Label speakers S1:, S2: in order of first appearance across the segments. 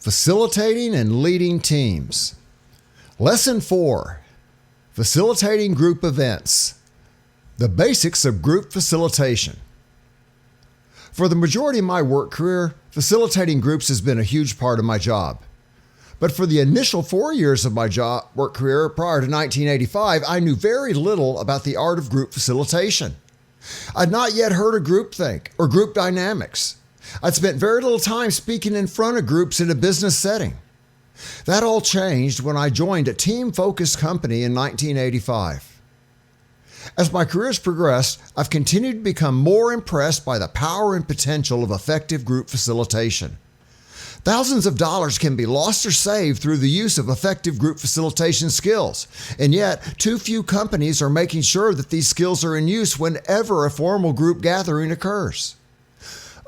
S1: Facilitating and leading teams. Lesson 4, facilitating group events. The basics of group facilitation. For the majority of my work career, facilitating groups has been a huge part of my job. But for the initial 4 years of my work career prior to 1985, I knew very little about the art of group facilitation. I'd not yet heard of groupthink or group dynamics. I'd spent very little time speaking in front of groups in a business setting. That all changed when I joined a team-focused company in 1985. As my career has progressed, I've continued to become more impressed by the power and potential of effective group facilitation. Thousands of dollars can be lost or saved through the use of effective group facilitation skills, and yet too few companies are making sure that these skills are in use whenever a formal group gathering occurs.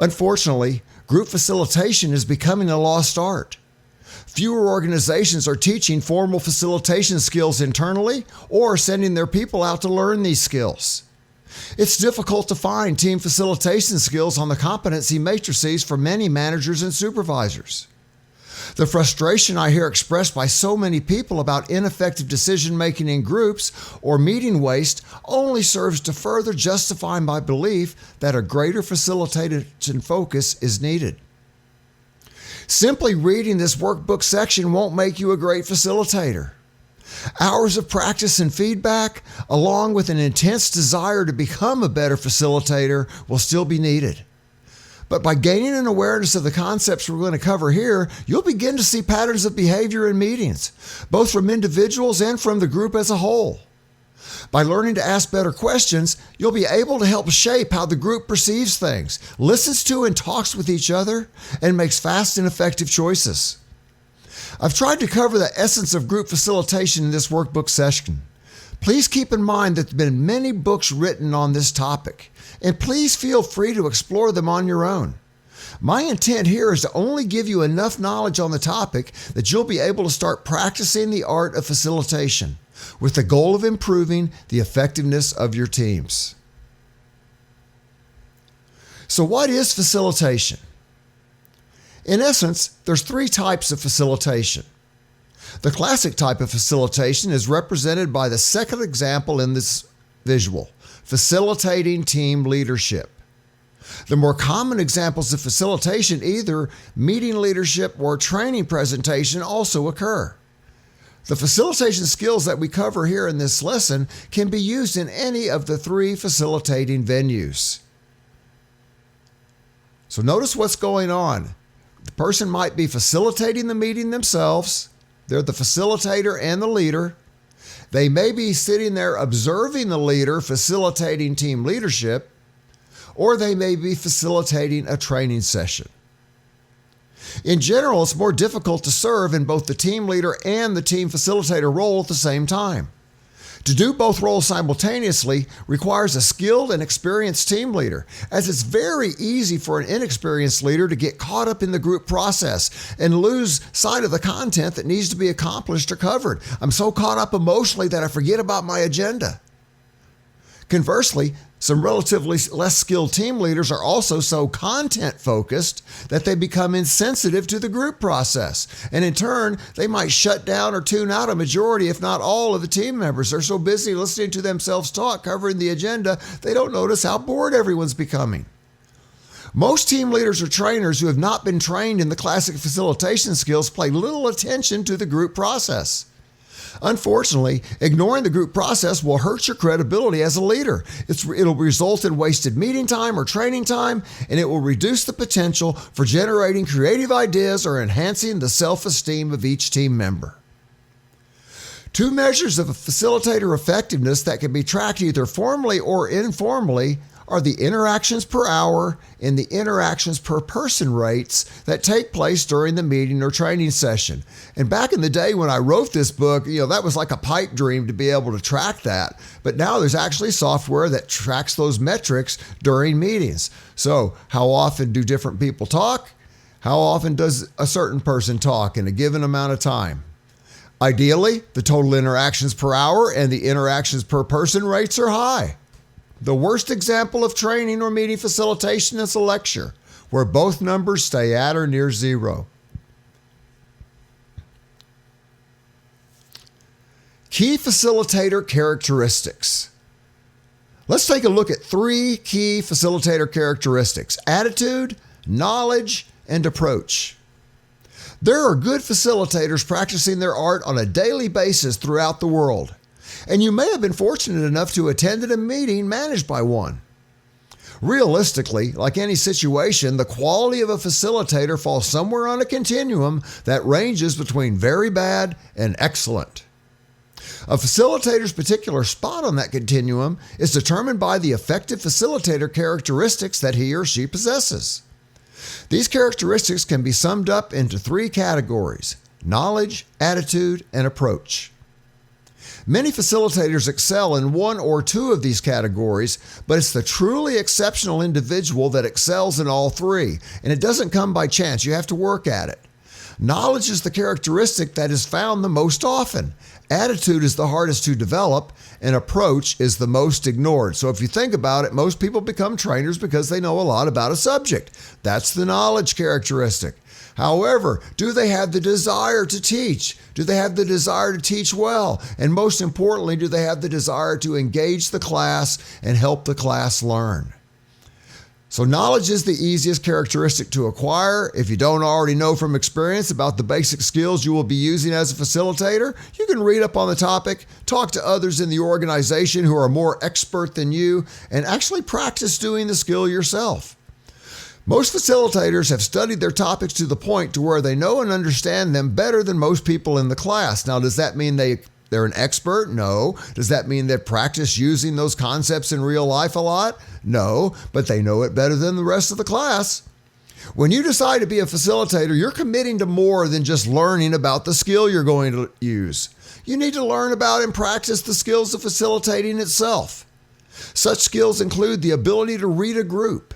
S1: Unfortunately, group facilitation is becoming a lost art. Fewer organizations are teaching formal facilitation skills internally or sending their people out to learn these skills. It's difficult to find team facilitation skills on the competency matrices for many managers and supervisors. The frustration I hear expressed by so many people about ineffective decision-making in groups or meeting waste only serves to further justify my belief that a greater facilitation focus is needed. Simply reading this workbook section won't make you a great facilitator. Hours of practice and feedback, along with an intense desire to become a better facilitator, will still be needed. But by gaining an awareness of the concepts we're going to cover here, you'll begin to see patterns of behavior in meetings, both from individuals and from the group as a whole. By learning to ask better questions, you'll be able to help shape how the group perceives things, listens to and talks with each other, and makes fast and effective choices. I've tried to cover the essence of group facilitation in this workbook session. Please keep in mind that there have been many books written on this topic, and please feel free to explore them on your own. My intent here is to only give you enough knowledge on the topic that you'll be able to start practicing the art of facilitation with the goal of improving the effectiveness of your teams. So what is facilitation? In essence, there's 3 types of facilitation. The classic type of facilitation is represented by the second example in this visual, facilitating team leadership. The more common examples of facilitation, either meeting leadership or training presentation, also occur. The facilitation skills that we cover here in this lesson can be used in any of the 3 facilitating venues. So notice what's going on. The person might be facilitating the meeting themselves. They're the facilitator and the leader. They may be sitting there observing the leader facilitating team leadership, or they may be facilitating a training session. In general, it's more difficult to serve in both the team leader and the team facilitator role at the same time. To do both roles simultaneously requires a skilled and experienced team leader, as it's very easy for an inexperienced leader to get caught up in the group process and lose sight of the content that needs to be accomplished or covered. I'm so caught up emotionally that I forget about my agenda. Conversely, some relatively less skilled team leaders are also so content-focused that they become insensitive to the group process. And in turn, they might shut down or tune out a majority, if not all, of the team members. They're so busy listening to themselves talk, covering the agenda, they don't notice how bored everyone's becoming. Most team leaders or trainers who have not been trained in the classic facilitation skills pay little attention to the group process. Unfortunately, ignoring the group process will hurt your credibility as a leader. It'll result in wasted meeting time or training time, and it will reduce the potential for generating creative ideas or enhancing the self-esteem of each team member. 2 measures of facilitator effectiveness that can be tracked either formally or informally are the interactions per hour and the interactions per person rates that take place during the meeting or training session. And back in the day when I wrote this book, that was like a pipe dream to be able to track that. But now there's actually software that tracks those metrics during meetings. So how often do different people talk? How often does a certain person talk in a given amount of time? Ideally, the total interactions per hour and the interactions per person rates are high. The worst example of training or meeting facilitation is a lecture, where both numbers stay at or near 0. Key facilitator characteristics. Let's take a look at 3 key facilitator characteristics: attitude, knowledge, and approach. There are good facilitators practicing their art on a daily basis throughout the world, and you may have been fortunate enough to attend a meeting managed by one. Realistically, like any situation, the quality of a facilitator falls somewhere on a continuum that ranges between very bad and excellent. A facilitator's particular spot on that continuum is determined by the effective facilitator characteristics that he or she possesses. These characteristics can be summed up into 3 categories: knowledge, attitude, and approach. Many facilitators excel in 1 or 2 of these categories, but it's the truly exceptional individual that excels in all 3, and it doesn't come by chance. You have to work at it. Knowledge is the characteristic that is found the most often. Attitude is the hardest to develop, and approach is the most ignored. So if you think about it, most people become trainers because they know a lot about a subject. That's the knowledge characteristic. However, do they have the desire to teach? Do they have the desire to teach well? And most importantly, do they have the desire to engage the class and help the class learn? So knowledge is the easiest characteristic to acquire. If you don't already know from experience about the basic skills you will be using as a facilitator, you can read up on the topic, talk to others in the organization who are more expert than you, and actually practice doing the skill yourself. Most facilitators have studied their topics to the point to where they know and understand them better than most people in the class. Now, does that mean they're an expert? No. Does that mean they've practiced using those concepts in real life a lot? No, but they know it better than the rest of the class. When you decide to be a facilitator, you're committing to more than just learning about the skill you're going to use. You need to learn about and practice the skills of facilitating itself. Such skills include the ability to read a group,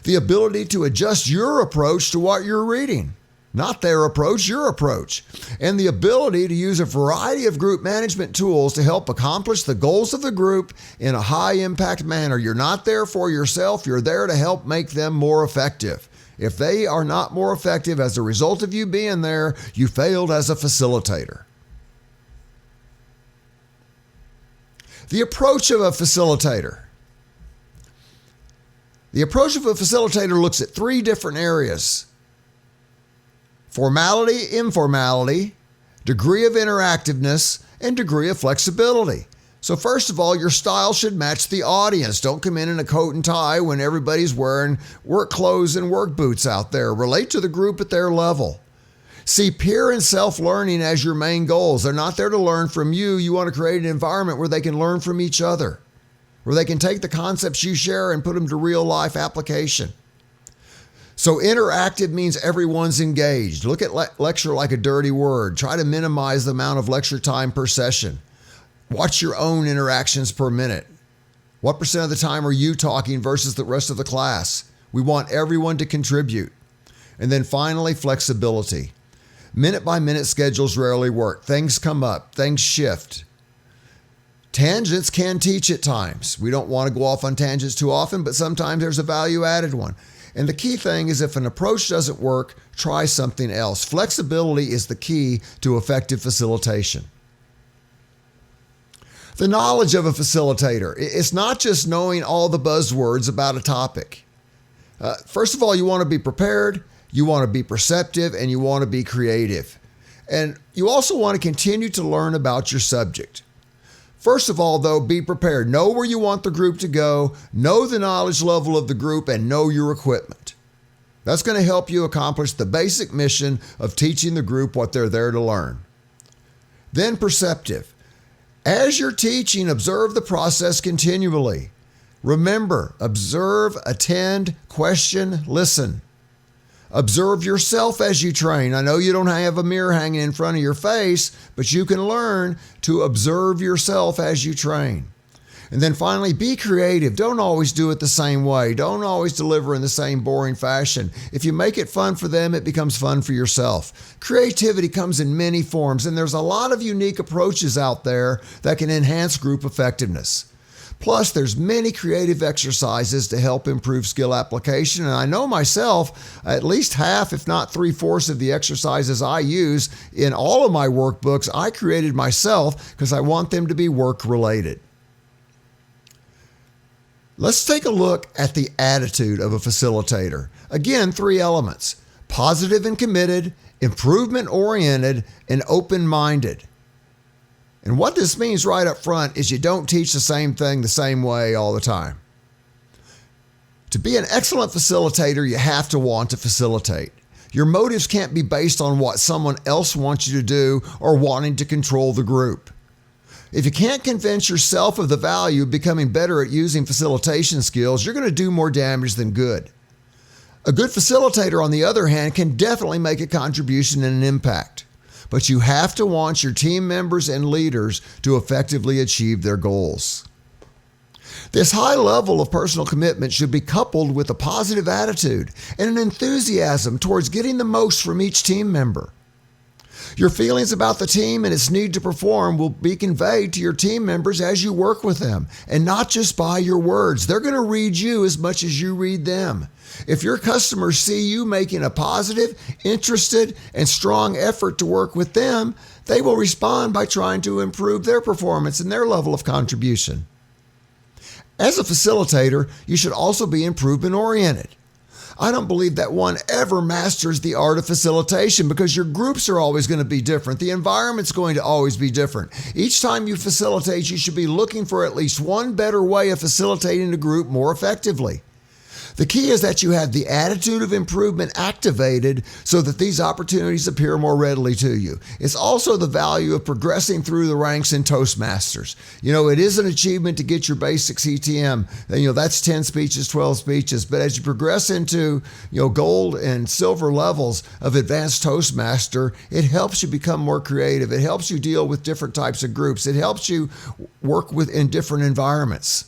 S1: the ability to adjust your approach to what you're reading. Not their approach, your approach. And the ability to use a variety of group management tools to help accomplish the goals of the group in a high-impact manner. You're not there for yourself. You're there to help make them more effective. If they are not more effective as a result of you being there, you failed as a facilitator. The approach of a facilitator. The approach of a facilitator looks at 3 different areas: formality, informality, degree of interactiveness, and degree of flexibility. So first of all, your style should match the audience. Don't come in a coat and tie when everybody's wearing work clothes and work boots out there. Relate to the group at their level. See peer and self-learning as your main goals. They're not there to learn from you. You want to create an environment where they can learn from each other, where they can take the concepts you share and put them to real-life application. So interactive means everyone's engaged. Look at lecture like a dirty word. Try to minimize the amount of lecture time per session. Watch your own interactions per minute. What % of the time are you talking versus the rest of the class? We want everyone to contribute. And then finally, flexibility. Minute-by-minute schedules rarely work. Things come up. Things shift. Tangents can teach at times. We don't want to go off on tangents too often, but sometimes there's a value-added one. And the key thing is if an approach doesn't work, try something else. Flexibility is the key to effective facilitation. The knowledge of a facilitator. It's not just knowing all the buzzwords about a topic. First of all, you want to be prepared, you want to be perceptive, and you want to be creative. And you also want to continue to learn about your subject. First of all, though, be prepared. Know where you want the group to go, know the knowledge level of the group, and know your equipment. That's going to help you accomplish the basic mission of teaching the group what they're there to learn. Then perceptive. As you're teaching, observe the process continually. Remember, observe, attend, question, listen. Observe yourself as you train. I know you don't have a mirror hanging in front of your face, but you can learn to observe yourself as you train. And then finally, be creative. Don't always do it the same way. Don't always deliver in the same boring fashion. If you make it fun for them, it becomes fun for yourself. Creativity comes in many forms, and there's a lot of unique approaches out there that can enhance group effectiveness. Plus, there's many creative exercises to help improve skill application. And I know myself, at least half, if not 3/4 of the exercises I use in all of my workbooks, I created myself because I want them to be work related. Let's take a look at the attitude of a facilitator. Again, 3 elements: positive and committed, improvement oriented, and open-minded. And what this means right up front is you don't teach the same thing the same way all the time. To be an excellent facilitator, you have to want to facilitate. Your motives can't be based on what someone else wants you to do or wanting to control the group. If you can't convince yourself of the value of becoming better at using facilitation skills, you're going to do more damage than good. A good facilitator, on the other hand, can definitely make a contribution and an impact. But you have to want your team members and leaders to effectively achieve their goals. This high level of personal commitment should be coupled with a positive attitude and an enthusiasm towards getting the most from each team member. Your feelings about the team and its need to perform will be conveyed to your team members as you work with them, and not just by your words. They're going to read you as much as you read them. If your customers see you making a positive, interested, and strong effort to work with them, they will respond by trying to improve their performance and their level of contribution. As a facilitator, you should also be improvement-oriented. I don't believe that one ever masters the art of facilitation because your groups are always going to be different. The environment's going to always be different. Each time you facilitate, you should be looking for at least one better way of facilitating the group more effectively. The key is that you have the attitude of improvement activated so that these opportunities appear more readily to you. It's also the value of progressing through the ranks in Toastmasters. It is an achievement to get your basic CTM. That's 10 speeches, 12 speeches. But as you progress into, gold and silver levels of advanced Toastmaster, it helps you become more creative. It helps you deal with different types of groups. It helps you work in different environments.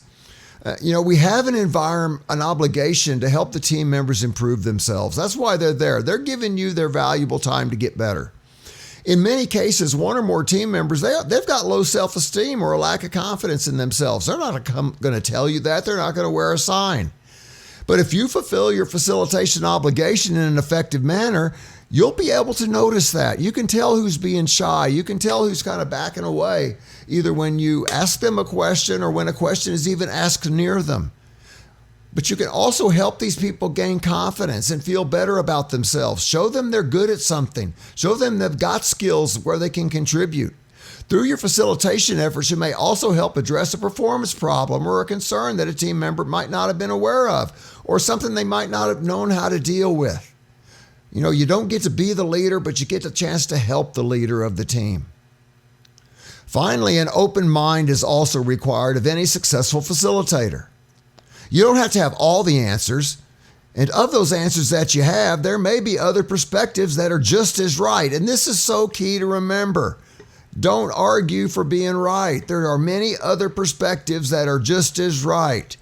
S1: We have an obligation to help the team members improve themselves. That's why they're there. They're giving you their valuable time to get better. In many cases, one or more team members, they've got low self-esteem or a lack of confidence in themselves. They're not going to tell you that. They're not going to wear a sign. But if you fulfill your facilitation obligation in an effective manner, you'll be able to notice that. You can tell who's being shy. You can tell who's kind of backing away, either when you ask them a question or when a question is even asked near them. But you can also help these people gain confidence and feel better about themselves. Show them they're good at something. Show them they've got skills where they can contribute. Through your facilitation efforts, you may also help address a performance problem or a concern that a team member might not have been aware of, or something they might not have known how to deal with. You don't get to be the leader, but you get the chance to help the leader of the team. Finally, an open mind is also required of any successful facilitator. You don't have to have all the answers, and of those answers that you have, there may be other perspectives that are just as right, and this is so key to remember. Don't argue for being right. There are many other perspectives that are just as right.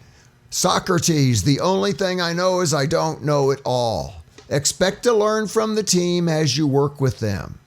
S1: Socrates, the only thing I know is I don't know it all. Expect to learn from the team as you work with them.